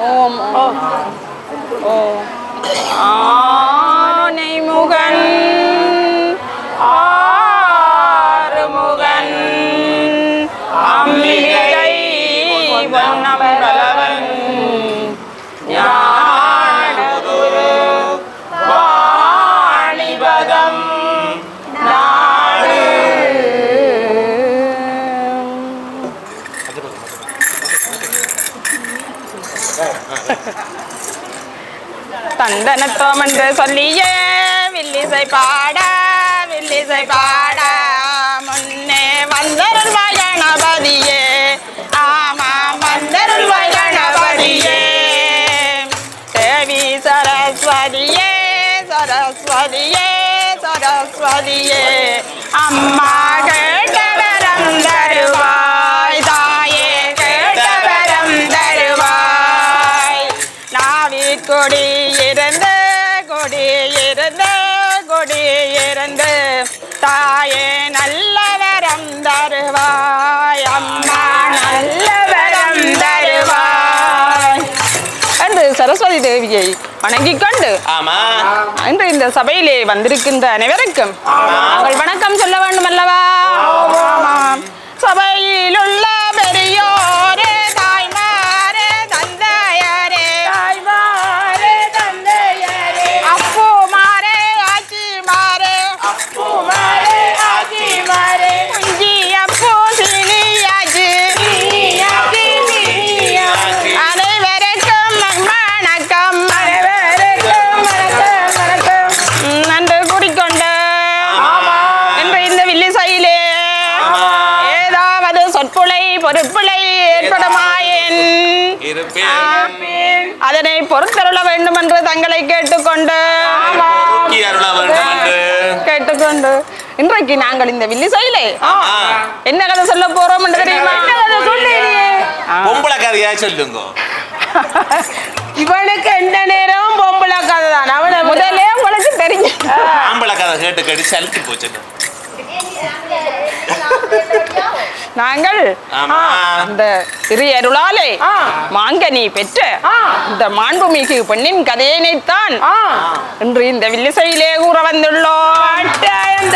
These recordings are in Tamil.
ஓம் ஓ ஆனை முகன் ஆறுமுகன் அம்பிகை வண்ணமலவன் ஞானகுரு வாணிபதம் நாடு தந்தனத்தோம் என்று சொல்லிய வில்லிசை பாட முன்னே வந்தருள்வாய் கணபதியே ஆமா வந்தருள்வாய் கணபதியே தேவி சரஸ்வதியே அம்மா கேட்டவரம் தருவாய் தாயே கேட்டவரம் தருவாய் நாவிற்கொடியிருந்து தாயே நல்லவரம் தருவாய் அம்மா நல்லவரம் தருவாய் என்று சரஸ்வதி தேவியை வணங்கிக் கொண்டு இன்று இந்த சபையிலே வந்திருக்கின்ற அனைவருக்கும் நாங்கள் வணக்கம் சொல்ல வேண்டும் அல்லவா? சபையில் உள்ள பெரியோரே தாய்மாரே தந்தையரே அப்புமாரே ஆச்சிமாரே குஞ்சி அப்போ சினியாச்சு அனைவருக்கும் வணக்கம் நன்று கூறிக்கொண்டு என்று இந்த வில்லிசையிலே ஏதாவது சொற்புளை பொறுப்புளை ஏற்படுமாயின் அதனை பொறுத்தருள வேண்டும் என்று தங்களை கேட்டுக்கொண்டு இன்றைக்கு நாங்கள் இந்த வில்லிசையிலே என்ன கதை சொல்ல போறோம் என்று தெரியுமா? பொம்பளை கதையா சொல்லுங்க. இவனுக்கு எந்த நேரம் பொம்பளை கதை தான். அவனை முதலே உங்களுக்கு தெரியும். ஆம்பளை கதை கேட்டு கேட்டு சலிச்சு போச்சு. நாங்கள் இந்த திரியருளாலே மாங்கனி பெற்ற இந்த மாண்புமிகு பெண்ணின் கதையினைத்தான் இன்று இந்த வில்லிசையிலே கூற வந்துள்ளோம்.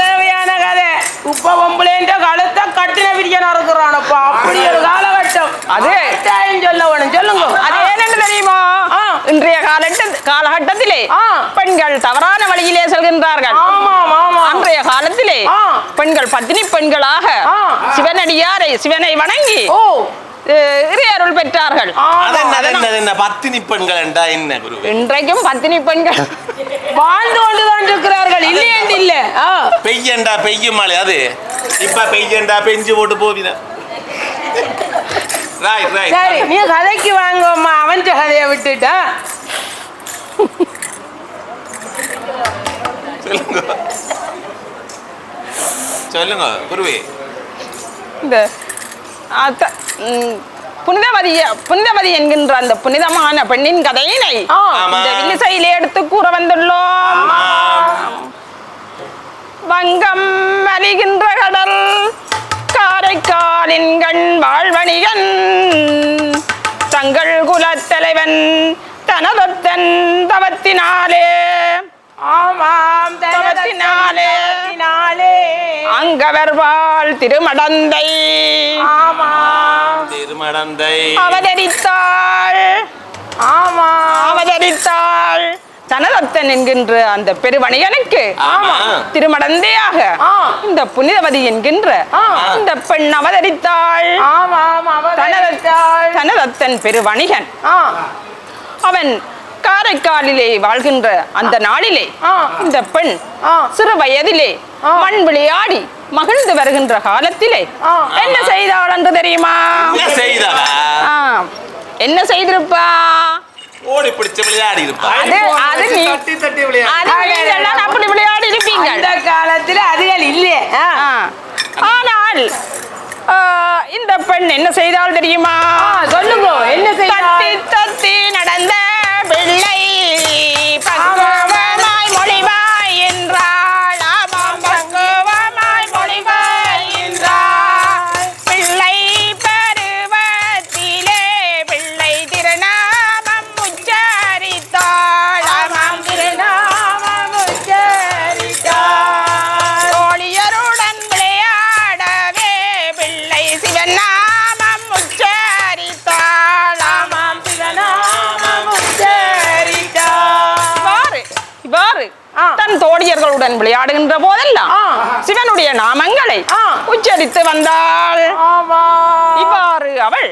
தேவையான கதை. உப்ப பொம்பளைன்ற கழுத்தை கட்டின விரியனா இருக்கிறானப்பா. அப்படி ஒரு காலகட்டம். அது சொல்ல வேணும். சொல்லுங்க. அது ஏனென்று தெரியுமா? இன்றைய காலகட்டத்திலே பெண்கள் தவறான வழியிலே செல்கின்றார்கள். அன்றைய காலத்திலே பெண்கள் பத்தினி பெண்களாக சிவனை வணங்கி இறையருள் பெற்றார்கள். பத்தினி பெண்கள் என்றா என்ன குரு? இன்றைக்கும் பத்தினி பெண்கள் வாழ்ந்து கொண்டுதான் இருக்கிறார்கள். இல்லையென்று இல்ல. பெய்யண்டா பெய்யும் மழை. அது இப்ப பெய்யண்டா பெஞ்சு போட்டு போவின. சரி, நீ கதைக்கு வாங்கம்மா. அவன் கதையை விட்டுட்டா சொல்லுங்க குருவே. இந்த புனிதவதி என்கின்ற அந்த புனிதமான பெண்ணின் கதையினை இந்த வில்லிசையிலே எடுத்து கூற வந்துள்ளோம். வங்கம் அலிகின்ற கடல் காரைக்காலின் கண் வாழ்வணிகன் தங்கள் குலத்தலைவன் தனதொத்தன் தவத்தினாலே தவத்தினாலே அங்கவர்வாள் திருமடந்தை அவதரித்தாள் தனதத்தன் என்கின்ற அந்த பெருவணிகனுக்கு திருமடந்தையாக இந்த புனிதவதி என்கின்ற இந்த பெண் அவதரித்தாள். தனதத்தன் பெருவணிகன் அவன் காரைக்காலிலே வாழ்கின்ற அந்த நாளிலே இந்த பெண் சிறு வயதிலே மண் விளையாடி மகிழ்ந்து வருகின்ற காலத்திலே என்ன செய்தாள் என்று தெரியுமா? என்ன செய்திருப்பா? ஓடி பிடிச்சு விளையாடி இருப்பா. அப்படி விளையாடி இருப்பீங்க. அந்த காலத்துல அதுகள் இல்லை. ஆனால் இந்த பெண் என்ன செய்தால் தெரியுமா? சொல்லுங்க. என்ன செய்தால்? தத்தி நடந்த பிள்ளை பக்குவமாய் மொழிவாய் என்றாள். பக்குவமாய் மொழிவாய் என்றாள். பிள்ளை பருவத்திலே சிவன் நாமம் உச்சரித்தாள் ஆமாம் சிவநாமம் உச்சரித்தாள். இவ்வாறு தன் தோழியர்களுடன் விளையாடுகின்ற போதெல்லாம் சிவனுடைய நாமங்களை உச்சரித்து வந்தாள். இவ்வாறு அவள்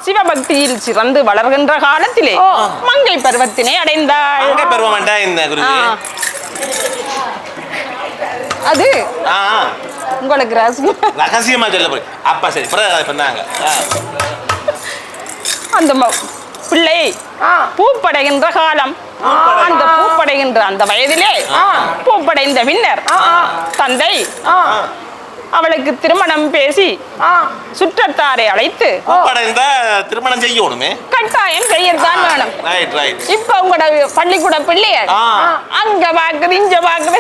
சிவபக்தியில் சிறந்து வளர்கின்ற காலத்திலே மங்கை பருவத்தினை அடைந்தாள். மங்கை பருவம் என்ன குருஜி? அது உங்களுக்கு ரகசியமா சொல்ல போறேன். அப்பா சரி பண்ணாங்க. அந்த பிள்ளை பூப்படைகின்ற காலம். அந்த பூப்படைகின்ற அந்த வயதிலே பூப்படைந்த பின்னர் தந்தை அவளுக்கு திருமணம் பேசி சுற்றத்தாரை அழைத்து திருமணம் செய்யணுமே, கட்டாயம் செய்யத்தான் வேணும். இப்ப உங்களோட பள்ளிக்கூட பிள்ளையர் அங்க பாக்குது இங்க பாக்குது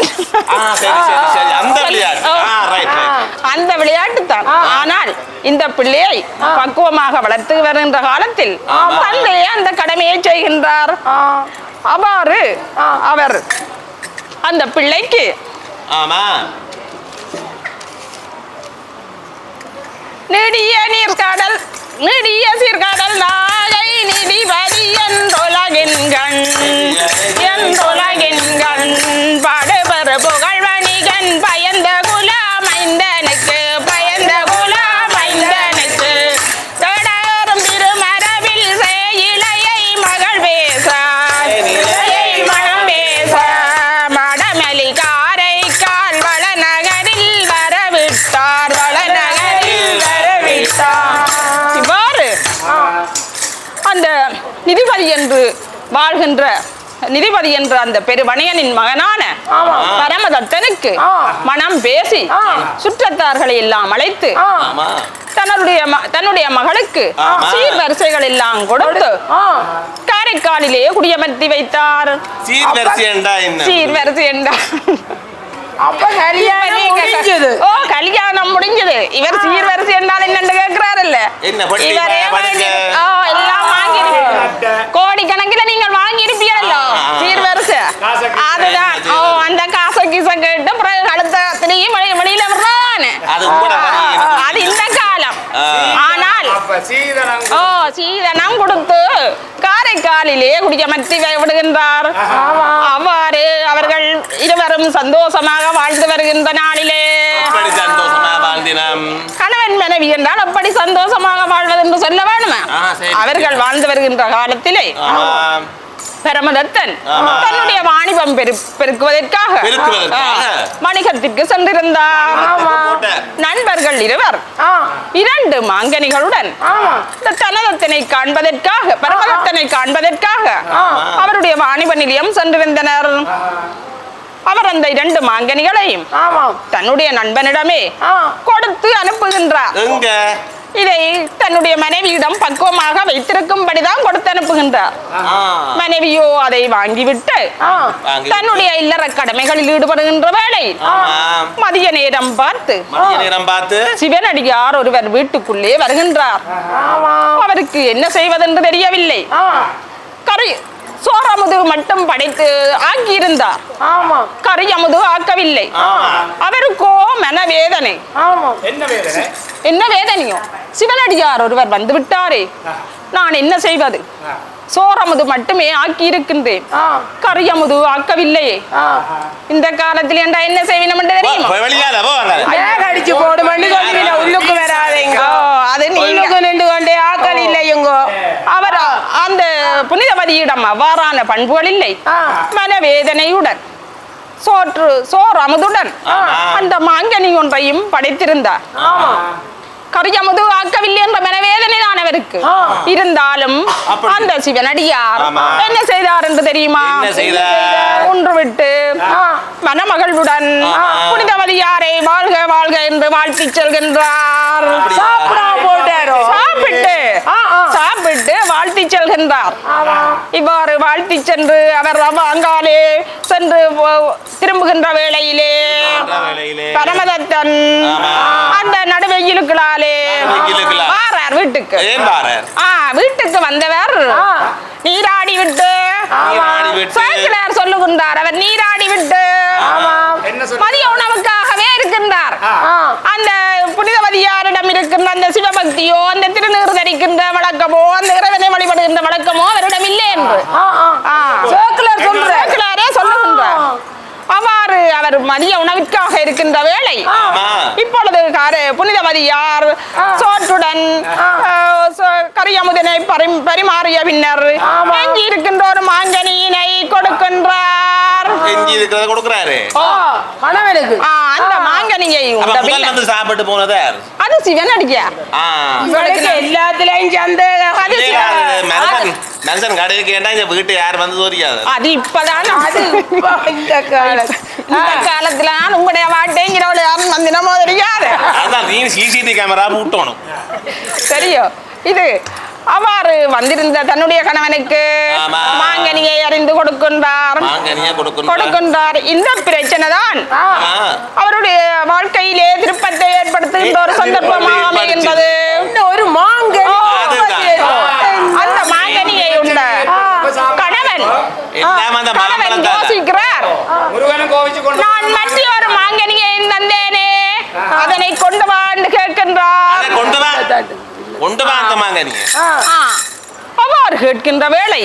அந்த விளையாட்டு தான். ஆனால் இந்த பிள்ளையை பக்குவமாக வளர்த்து வருகின்ற காலத்தில் தந்தையே அந்த கடமையை செய்கின்றார். அவ்வாறு அவர் அந்த பிள்ளைக்கு நெடிய நீர்காடல் நெடிய சீர்காடல் நாகை நிதிபதி என்றொலகின்கண் பாடுபெற புகழ் வணிகன் பயந்த குலமைந்தனுக்கு தொடரும் திருமரபில் சேயிலையை மகள் பேச மடமலி காரைக்கால் வளநகரில் வரவிட்டார். இவ்வாறு அந்த நிதிபதி என்ற அந்த பெருவணியனின் மகனான பரமதத்தனுக்கு மனம் பேசி சுற்றத்தார்களை எல்லாம் அழைத்து தன்னுடைய மகளுக்கு சீர்வரிசைகள் எல்லாம் கொடுத்து காரைக்காலிலேயே குடியமர்த்தி வைத்தார். சீர்வரிசை என்றார் கல்யாணம் முடிஞ்சது. இவர் சீர்வரிசை என்றால் என்னன்னு கேட்கிறாருல்ல, எல்லாம் வாங்கி கோடிக்கணக்கில் நீங்கள் வாங்கி இருப்பீங்களோ சீர்வரிசை. அதுதான் அந்த காசை கீசை கேட்டு கழுத்தத்திலையும் வெளியில விடுறான்னு அது இந்த காலம். ஆனால் சீதனம் கொடுத்து காரைக்காலிலே குடியமர்த்தி விடுகின்றார். அவ்வாறு அவர்கள் இருவரும் சந்தோஷமாக வாழ்ந்து வருகின்ற நாளிலே கணவன் மனைவி என்றால் அப்படி சந்தோஷமாக வாழ்வது என்று சொல்ல வேணுமா? அவர்கள் வாழ்ந்து வருகின்ற காலத்திலே பரமதத்தன் தன்னுடைய வாணிபம் பெருக்குவதற்காக வணிகத்திற்கு சென்றிருந்தார். நண்பர்கள் இருவர் 2 மாங்கனிகளுடன் தனதத்தனை காண்பதற்காக பரமதத்தனை காண்பதற்காக அவருடைய வாணிப நிலையம் சென்றிருந்தனர். அவர் அந்த 2 மாங்கனிகளையும் தன்னுடைய நண்பனிடமே கொடுத்து அனுப்புகின்றார். இதை தன்னுடைய மனைவியிடம் பக்குவமாக வைத்திருக்கும்படிதான் கொடுத்து அனுப்புகின்றார். மனைவியோ அதை வாங்கிவிட்டு தன்னுடைய இல்லற கடமைகளில் ஈடுபடுகின்ற வேளை மதிய நேரம் பார்த்து சிவனடியார் ஒருவர் வீட்டுக்குள்ளே வருகின்றார். அவருக்கு என்ன செய்வதென்று தெரியவில்லை. சோறமுது மட்டும் படைத்து ஆக்கியிருந்தார். கரியமுது ஆக்கவில்லை. அவருக்கோ மனவேதனை. என்ன வேதனையோ? சிவனடியார் ஒருவர் வந்து விட்டாரே, நான் என்ன செய்வது? சோறமுது மட்டுமே ஆக்கி இருக்கின்றேன், கரியமுது ஆக்கவில்லையே. இந்த காலத்தில் என்றா என்ன செய்யணும் என்று தெரியுமா? அடிச்சு போடு மண்ணி உள்ளுக்கு வராதீங்க. அது நீங்க நின்று கொண்டே ஆக்கல் இல்லையுங்க. அவர் அந்த புனிதவதியிடம் அவ்வாறான பண்புகள் இல்லை. மனவேதனையுடன் சோறு அமுதுடன் அந்த மாங்கனி ஒன்றையும் படைத்திருந்தார். கரியமுது ஆக்கவில்லை என்ற மனவேதனை தான் அவருக்கு. இருந்தாலும் அந்த சிவனடியார் என்ன செய்தார் என்று தெரியுமா? ஒன்று விட்டு மணமகளுடன் புனிதவதியாரை வாழ்க வாழ்க என்று வாழ்த்தி செல்கின்றார். சாப்பிட்டு வாழ்த்தி செல்கின்றார். இவ்வாறு வாழ்த்தி சென்று அவர் அங்காலே சென்று திரும்புகின்ற வேளையிலே பரமதத்தன் அந்த நடுவெயிலுக்குள்ளாலே வாரார் வீட்டுக்கு. வீட்டுக்கு வந்தவர் நீராடி விட்டு சொல்லுகின்றார். அவர் நீராடி விட்டு மதிய உணவுக்காகவே இருக்கின்றார். அந்த புனித புனிதவதியாரிடம் இருக்கின்ற அந்த சிவபக்தியோ அந்த திருநீர் தரிக்கின்ற வழக்கமோ அந்த இறைவனை வழிபடுகின்ற வழக்கமோ அவரிடம் இல்லை என்று சேக்கிழாரே சொல்லுகின்றார். அவ்வாறு அவர் மதிய உணவிற்காக இருக்கின்ற வேளை இப்பொழுது புனிதவதியார் சோற்றுடன் கரியமுதனை பரிமாறிய பின்னர் எஞ்சி இருக்கின்ற ஒரு மாங்கனியினை கொடுக்கின்றார். அந்த மாங்கனியை சாப்பிட்டு போனது அது சிவன் அடிக்கார். எல்லாத்துலயும் சந்தேகம். மனுஷன் கடையை கேட்டா இந்த வீட்டு யார் வந்து தெரியாது. அது இப்பதான் இந்த காலத்துல உங்களுடைய வாட்டேங்கிறவள் யாரும் வந்தினமோ தெரியாது. அதான் நீ சிசிடிவி கேமரா போட்டணும் தெரியும். இது அவ்வாறு வந்திருந்த தன்னுடைய கணவனுக்கு மாங்கனியை அறிந்து கொடுக்கின்றார். இந்த பிரச்சனை தான் அவருடைய வாழ்க்கையிலே திருப்பத்தை ஏற்படுத்துகின்ற ஒரு சந்தர்ப்பமாக அமைகின்றது. ஒரு மாங்கனி அந்த மாங்கனியை உண்ட கணவன் யோசிக்கிறார், நான் மற்ற ஒரு மாங்கனியை தந்தேனே அதனை கொண்டு வா என்று கேட்கின்றார். அவ்வாறு கேட்கின்ற வேளை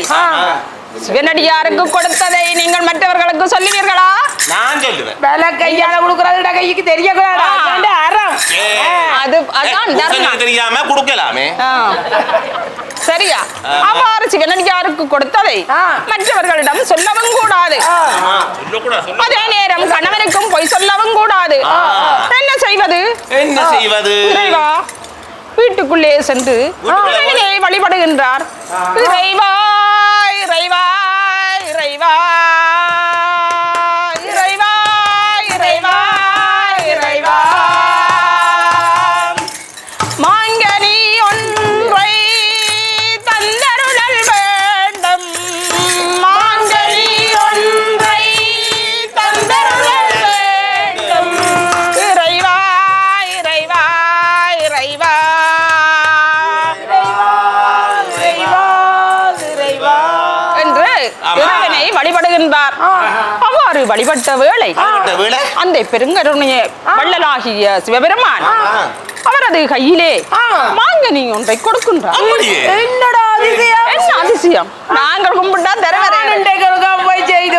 சிவனடியாருக்கு கொடுத்ததை நீங்கள் மற்றவர்களுக்கு சொல்லுவீர்களா? நான் சொல்லுவேன். வேலை கையால கொடுக்கறத கைக்கு தெரியக்கூடாது. அதான் தெரியாம கொடுக்கலாமே. சரியா? அவ்வாறு சிவனடியாருக்கு கொடுத்ததை மற்றவர்களிடம் சொல்லவும் கூடாது. அதே நேரம் கணவனுக்கும் பொய் சொல்லவும் கூடாது. என்ன செய்வது? இறைவா வீட்டுக்குள்ளே சென்று வழிபடுகின்றார். இறைவா இறைவா இறைவா இறைவா இறைவா இறைவா மாங்கனி ஒன்றை தந்தருளல் வேண்டும். மாங்கனி ஒன்றை தந்தருளல் வேண்டும். இறைவா இறைவா இறைவா இறைவனை வழிபடுகின்றார். அவ்வாறு வழிபட்ட வேளை அந்த பெருங்கருணைய வள்ளலாகிய சிவபெருமான் அவரது கையிலே மாங்கனி ஒன்றை கொடுக்கின்றார். என்னடா அதிசயம்! என்ன அதிசயம்! நாங்கள் கும்பிட்டா தரவரேன் போய் செய்து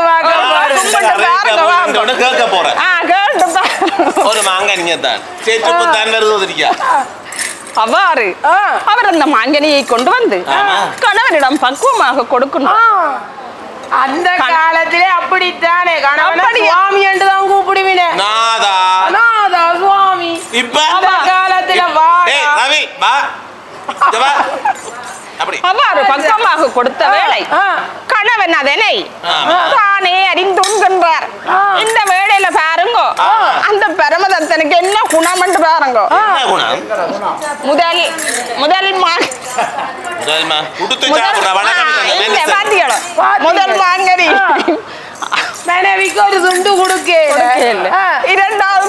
ஒரு மாங்கனியை தான் சேர்த்து தான் வருவதற்கா. அவ்வாறு அவர் அந்த மாங்கனியை கொண்டு வந்து கணவனிடம் பக்குவமாக கொடுக்கணும். அந்த காலத்திலே அப்படித்தானே கணவன் சுவாமி என்று தான் கூப்பிடுவீனே. நாதா நாதா சுவாமி. இப்ப அந்த காலத்துல அவ்வாறு பக்குவமாக கொடுத்த வேளை கணவன் அதனை தானே அறிந்துகின்றார். இந்த வேளையில பாருங்க அந்த பரமதத்தனுக்கு என்ன குணம் என்று பாருங்க. முதல் முதல் முதல் மாங்கனி மனைவிக்கு ஒரு துண்டு கொடுக்க. இரண்டாவது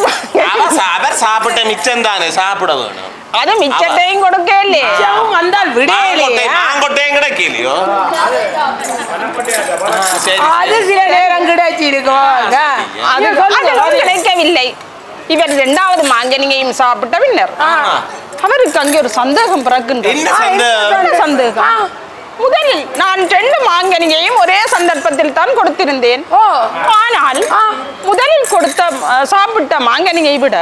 அவர் சாப்பிட்ட மிச்சம் தானே சாப்பிட வேணும். அது மிச்சத்தையும் கொடுக்க இல்லையா வந்தால் விடையங்கொட்டையும் கிடைக்கலையோ. அது சில நேரம் கிடைச்சிருக்கும். அது கிடைக்கவில்லை. இவர் இரண்டாவது மாங்கனியையும் சாப்பிட்ட பின்னர் அவருக்கு அங்கே ஒரு சந்தேகம் பிறக்கின்றது. சந்தேகம் முதலில் நான் 2 மாங்கனியையும் ஒரே சந்தர்ப்பத்தில் தான் கொடுத்திருந்தேன். ஆனால் முதலில் சாப்பிட்ட மாங்கனியை விட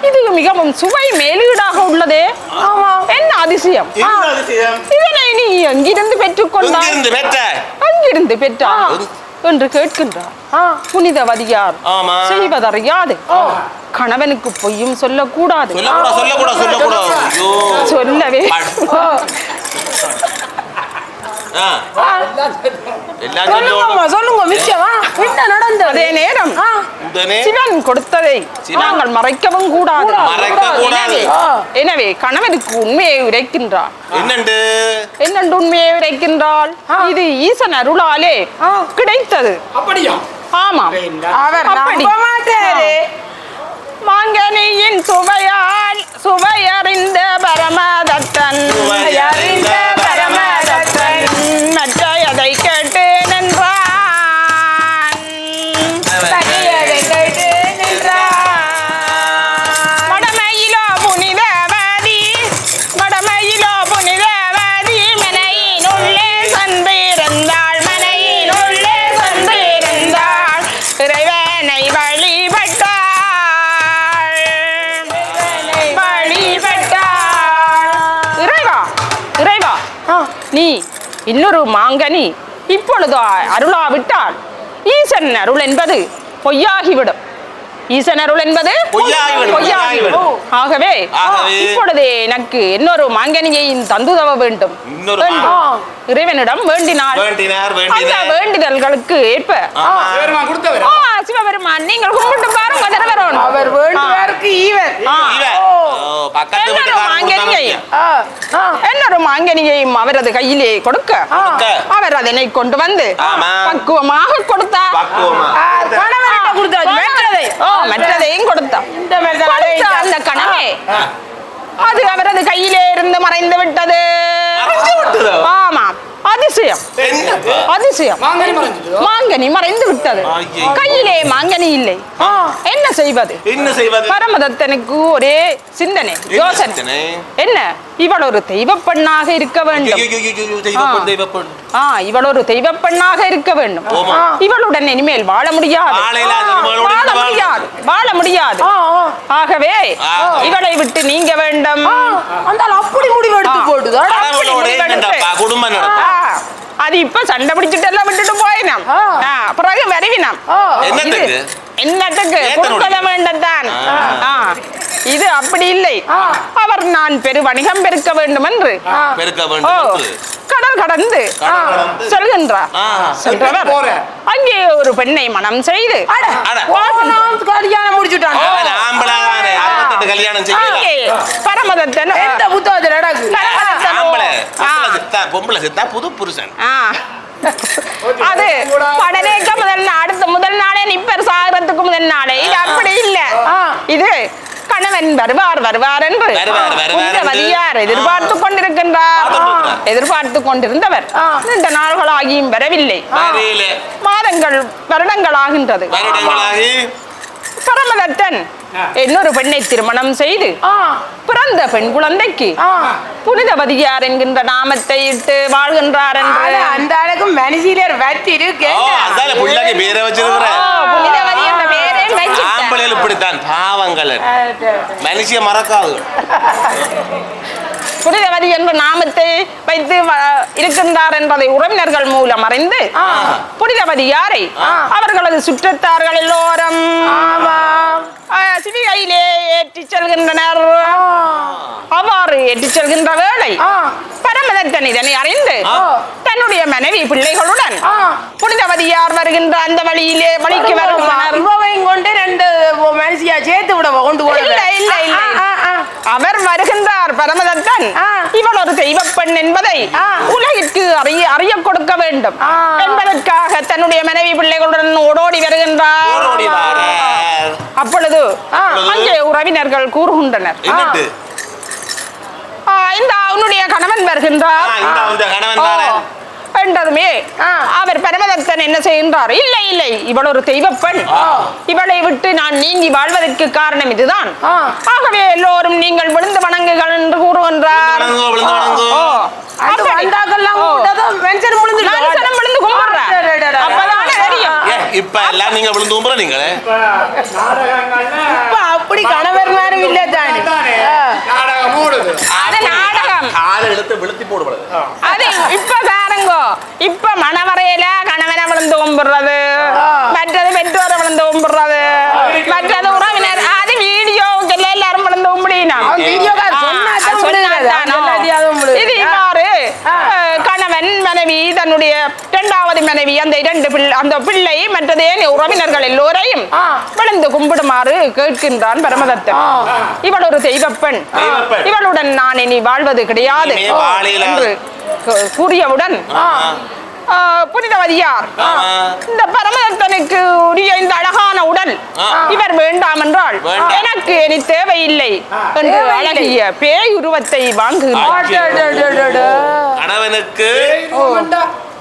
இது மிகவும் சுவை மேலீடாக உள்ளதே. என்ன அதிசயம்! இதனை நீ எங்கிருந்து பெற்றுக்கொண்டாய்? அங்கிருந்து பெற்றார் என்று கேட்கின்றார். புனிதவதியார் செய்வதறியாது கணவனுக்கு பொய்யும் சொல்லக்கூடாது. சொல்லவே சொல்லுங்க மிச்சமா என்ன நடந்தது? அதே நேரம் சிவன் கொடுத்ததை நாங்கள் மறைக்கவும் கூடாது. எனவே கணவனுக்கு உண்மையை உரைக்கின்றார். என்னென்று உண்மையை உரைக்கின்றால் இது ஈசன் அருளாலே கிடைத்தது. ஆமா, அவர் நம்ப மாட்டாரு. மாங்கனியின் சுவையால் சுவையறிந்த பரமதத்தன் மற்ற எதை கேட்டு நின்றான். வடமையிலோ புனித நீ இன்னொரு மாங்கனி இப்பொழுது அருளாவிட்டால் ஈசன் அருள் என்பது பொய்யாகிவிடும். ஈசன் அருள் என்பது பொய்யாகிவிடும். ஆகவே இப்பொழுது எனக்கு இன்னொரு மாங்கனியையும் தந்துதவ வேண்டும். இறைவனிடம் வேண்டினார். அந்த வேண்டிதல்களுக்கு ஏற்ப சிவபெருமான் நீங்கள் கும்பிட்டு பாருங்க நிறைவேறணும். அவர் வேண்டுவாருக்கு இன்னொரு மாங்கனியையும் அவரது கையிலே கொடுக்க அவர் அதனை கொண்டு வந்து பக்குவமாக கொடுத்தார். மற்றதையும் கொடுத்தார். அந்த கணமே அது அவரது கையிலே இருந்து மறைந்து விட்டது. ஆமா, அதிசயம் அதிசயம். மாங்கனி மறைந்து விட்டது. கையிலே மாங்கனி இல்லை. என்ன செய்வது? பரமதத்தனுக்கு ஒரே சிந்தனை யோசனை. என்ன, இவள் ஒரு தெய்வ பெண்ணாக இருக்க வேண்டும். இவள் ஒரு தெய்வ பெண்ணாக இருக்க வேண்டும். இவளுடன் இனிமேல் வாழ முடியாது. வாழ முடியாது. ஆகவே இவளை விட்டு நீங்க வேண்டும். அப்படி முடிவு எடுத்து போடுதா? அது இப்ப சண்டை பிடிச்சிட்டு எல்லாம் விட்டுட்டு போயினாம். பிறகு வருவினாம். என்னத்துக்கு கொடுக்கல வேண்டத்தான். இது அப்படி இல்லை. அவர் நான் பெரு வணிகம் பெருக்க வேண்டும் என்று கடல் கடந்து சொல்கின்றார். சென்றவர் அங்கே ஒரு பெண்ணை மனம் செய்து கல்யாணம் முடிச்சுட்டான். பரமதத்தன் புது புருஷன் அது படனேக்க முதல் நாளே நிப்பர் சாகரத்துக்கு முதல் நாளே. இது அப்படி இல்ல. இது கணவன் வருவார் என்று எதிர்பார்த்து கொண்டிருக்கின்றார். எதிர்பார்த்து கொண்டிருந்தவர் நீண்ட நாள்களாகியும் வரவில்லை. மாதங்கள் வருடங்கள் ஆகின்றது. பரமதத்தன் இன்னொரு பெண்ணை திருமணம் செய்து பிறந்த பெண் குழந்தைக்கு புனிதவதியார் என்கின்ற நாமத்தை இட்டு வாழ்கின்றார் என்று அந்த அளவுக்கு மனசிலர் வட்டி இருக்கு. புனிதவதி என்ற பேரே இப்படித்தான் பாவங்கள் மனுஷிய மறக்காது. புனிதவதி என்ற நாமத்தை வைத்து இருக்கின்றார் என்பதை உறவினர்கள் மூலம் அறிந்து புனிதவதி யாரை அவர்களது சுற்றத்தார்கள் எல்லோரும் சிவிகையிலே ஏற்றி செல்கின்றனர். அவ்வாறு ஏற்றி செல்கின்ற வேளை பரமதத்தன் இதனை அறிந்து தன்னுடைய மனைவி பிள்ளைகளுடன் புனிதவதியார் வருகின்ற அந்த வழிக்கு வருகின்றனர். கொண்டு ரெண்டு மனுஷியா சேர்த்து விட கொண்டு அவர் வருகின்றார். பரமதத்தன் இவள் ஒரு தெய்வ பெண் என்பதை உலகிற்கு அறிய கொடுக்க வேண்டும் என்பதற்காக தன்னுடைய மனைவி பிள்ளைகளுடன் ஓடோடி வருகின்றார். அப்பொழுது அங்கே உறவினர்கள் கூறுகின்றனர், இந்த அவனுடைய கணவன் வருகின்றார் என்றதுமே அவர் பரமதத்தன் என்ன செய்கின்றார்? இல்லை இல்லை, இவள் ஒரு தெய்வ பெண். இவளை விட்டு நான் நீங்கி வாழ்வதற்கு காரணம் இதுதான். ஆகவே எல்லோரும் நீங்கள் விழுந்து வணங்குகள் என்று கூறுகின்றார். அப்படி கணவர் நேரம் இல்லை தானே. இப்ப மணவரையில கணவனை விழுந்து கும்பிடுறது, மற்றது பெற்றோரை விழுந்து கும்பிடுறது, மற்றது உறவினர், அது வீடியோவுக்கு எல்லாரும் விழுந்து கும்பிடினா. இது இவ்வாறு கணவன் மனைவி தன்னுடைய இரண்டாவது மனைவி அந்த பிள்ளை மற்றது உறவினர்கள் எல்லோரையும் விழுந்து கும்பிடுமாறு கேட்கின்றான் பரமதத்தன். இவள் ஒரு தெய்வ பெண், இவளுடன் நான் இனி வாழ்வது கிடையாது என்று கூறியவுடன் புனிதவதியார் இந்த பரமதத்தனுக்கு உரிய இந்த அழகான உடல் இவர் வேண்டாம் என்றால் எனக்கு இனி தேவையில்லை என்று அழகிய பேய் உருவத்தை வாங்குகிறார்.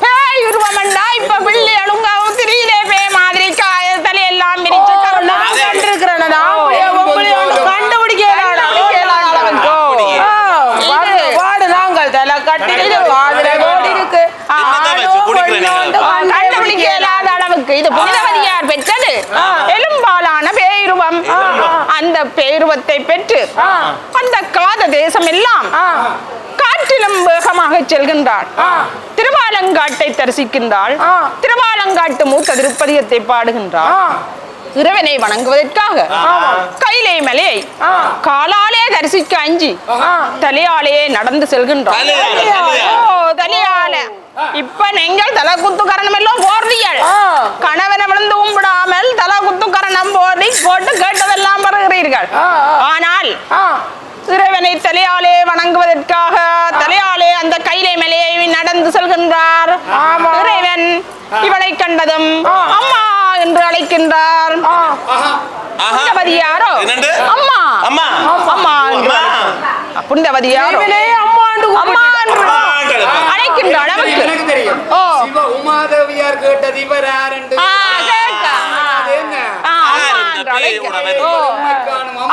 பேய் உருவம் என்றா இப்ப பிள்ளை அழுங்கவும் திரியிலே பேய் மாதிரி தலையெல்லாம் பிரிச்சு இது புனிதவதியார் பெற்றது எலும்பாலான பேருவம். அந்த பேருவத்தை பெற்று அந்த காத தேசம் எல்லாம் காற்றிலும் வேகமாக தரிசனத்துக்காக செல்கின்றாள். திருவாலங்காட்டை தரிசிக்கின்றாள். திருவாலங்காட்டு மூத்த திருப்பதியத்தை பாடுகின்றாள். இறைவனை வணங்குவதற்காக கைலை மலையை காலாலே தரிசிக்க அஞ்சி தலையாலே நடந்து செல்கின்றார். தலையால இப்ப நீங்கள் தலை குத்து கரணம் எல்லாம் போடுறீர்கள். கணவனை விழுந்து கும்பிடாமல் தலை குத்து கரணம் போட்டு கேட்டதெல்லாம் வருகிறீர்கள். ஆனால் இறைவனை தலையாலே வணங்குவதற்காக தலையாலே அந்த கைலை மலையை நடந்து செல்கின்றார். இறைவன் இவளை கண்டதும் அம்மா என்று அழைக்கின்றார். புண்டவதி யாரோ அம்மா அம்மா அம்மா புண்டவதி யாரோ அம்மா அழைக்கின்றாள். எனக்கு தெரியும். சிவ உமாதேவியார் கேட்டது இவர் யார் என்று.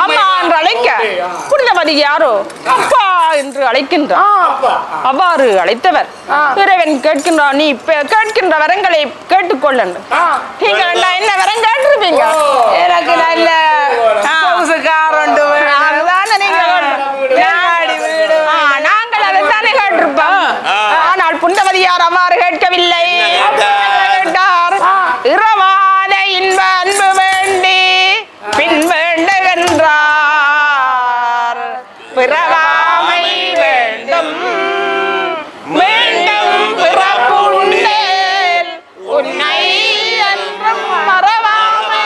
அம்மா என்று அழைக்க புனிதவதி யாரோ அப்பா என்று அழைக்கின்றார். அவ்வாறு அழைத்தவர் இறைவன் கேட்கின்றார், நீ கேட்கின்ற வரங்களை கேட்டுக்கொள்ளு. நீங்கள் என்ன வரம் கேட்டிருப்பீங்க? எனக்கு நல்ல நாங்கள் அதைத்தானே கேட்டிருப்போம். ஆனால் புனிதவதியார் அவ்வாறு கேட்கவில்லை. இரவாத இன்ப அன்பு வேண்டி பின் வேண்டுகின்றார். பிறவாமை வேண்டும் வேண்டும் பிறப்புண்டேல் உன்னை என்றும் மறவாமை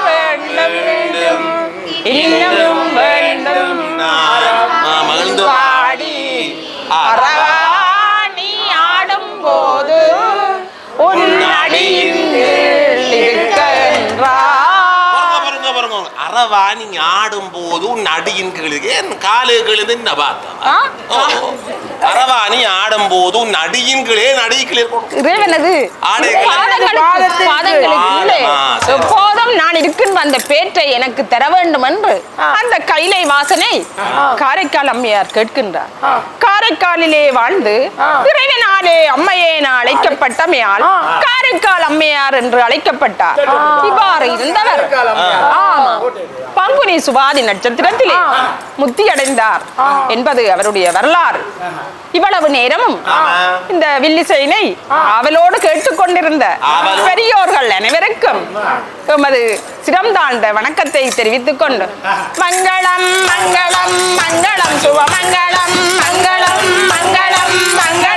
வேண்டும் வேண்டும் இன்னும் வேண்டும் பாடி அறவாணி ஆடும் போது உன் அடியின் அரவாணி ஆடும் போது உன் அடியின் கீழ் காலு கீழ் என்ன பார்த்தா அரவாணி ஆடும் போது உன் அடியின் கீழே நடிகளே இறைவனது எப்போதும் நான் இருக்கின்ற அந்த பேற்றை எனக்கு தர வேண்டும் என்று அந்த கைலை வாசனை காரைக்கால் அம்மையார் கேட்கின்றார். காரைக்காலிலே வாழ்ந்து இறைவனாலே அம்மையேன அழைக்கப்பட்டமையால் காரைக்கால் அம்மையார் என்று அழைக்கப்பட்டார். இவ்வாறு இருந்தவர் பங்குனி சுவாதி நட்சத்திரத்திலே முத்தியடைந்தார் என்பது அவருடைய வரலாறு. இவ்வளவு நேரமும் இந்த வில்லிசையினை அவளோடு கேட்டுக்கொண்டிருந்த பெரியோர்கள் அனைவருக்கும் எமது சிரம் தாழ்ந்த வணக்கத்தை தெரிவித்துக் கொண்டு மங்களம் மங்களம் மங்களம் சுபமங்களம் மங்களம் மங்களம் மங்களம்